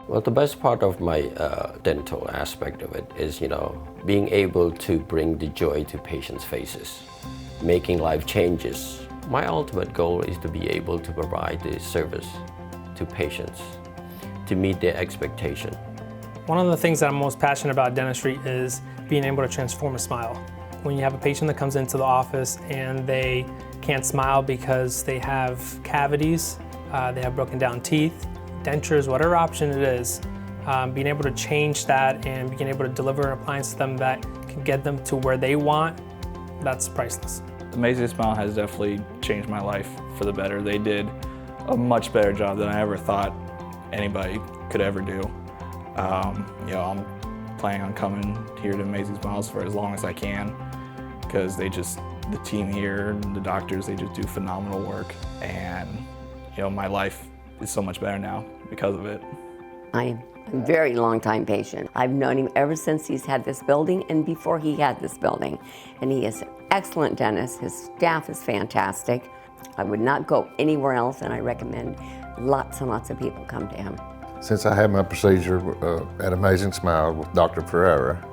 Well, the best part of my dental aspect of it is, being able to bring the joy to patients' faces, making life changes. My ultimate goal is to be able to provide the service to patients to meet their expectation. One of the things that I'm most passionate about dentistry is being able to transform a smile. When you have a patient that comes into the office and they can't smile because they have cavities, they have broken down teeth, dentures, whatever option it is, being able to change that and being able to deliver an appliance to them that can get them to where they want, that's priceless. Amazing Smile has definitely changed my life for the better. They did a much better job than I ever thought anybody could ever do. I'm planning on coming here to Amazing Smiles for as long as I can because the team here, the doctors, they just do phenomenal work, and my life is so much better now because of it. I'm a very long-time patient. I've known him ever since he's had this building and before he had this building. And he is an excellent dentist. His staff is fantastic. I would not go anywhere else, and I recommend lots and lots of people come to him. Since I had my procedure at Amazing Smile with Dr. Ferreira,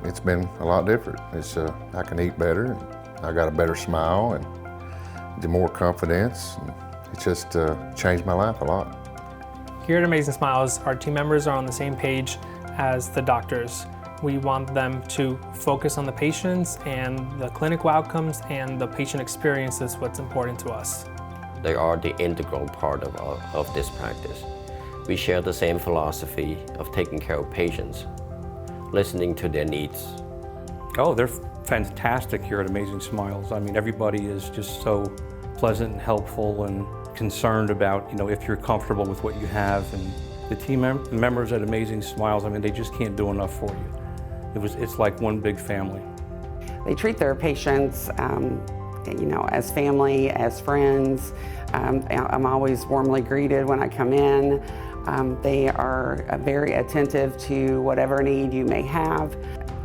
it's been a lot different. I can eat better, and I got a better smile, and the more confidence. And it's just changed my life a lot. Here at Amazing Smiles, our team members are on the same page as the doctors. We want them to focus on the patients, and the clinical outcomes and the patient experience is what's important to us. They are the integral part of this practice. We share the same philosophy of taking care of patients, listening to their needs. Oh, they're fantastic here at Amazing Smiles. I mean, everybody is just so pleasant and helpful and concerned about, if you're comfortable with what you have. And the team members at Amazing Smiles, I mean, they just can't do enough for you. It's like one big family. They treat their patients, as family, as friends. I'm always warmly greeted when I come in. They are very attentive to whatever need you may have.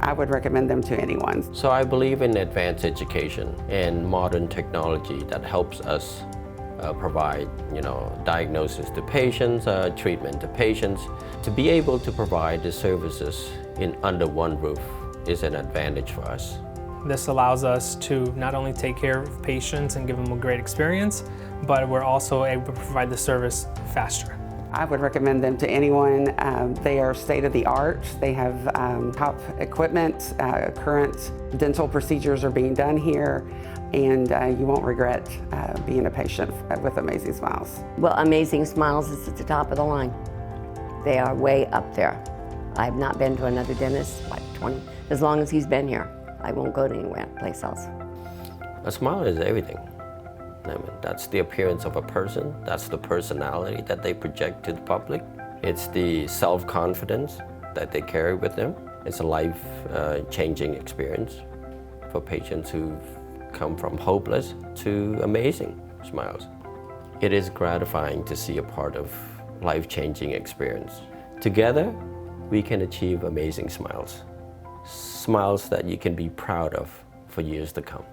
I would recommend them to anyone. So I believe in advanced education and modern technology that helps us provide, diagnosis to patients, treatment to patients. To be able to provide the services under one roof is an advantage for us. This allows us to not only take care of patients and give them a great experience, but we're also able to provide the service faster. I would recommend them to anyone. They are state-of-the-art. They have top equipment. Current dental procedures are being done here, and you won't regret being a patient with Amazing Smiles. Well, Amazing Smiles is at the top of the line. They are way up there. I've not been to another dentist, as long as he's been here. I won't go to anywhere place else. A smile is everything. I mean, that's the appearance of a person, that's the personality that they project to the public. It's the self-confidence that they carry with them. It's a life-changing experience for patients who've come from hopeless to amazing smiles. It is gratifying to see a part of life-changing experience. Together, we can achieve amazing smiles. Smiles that you can be proud of for years to come.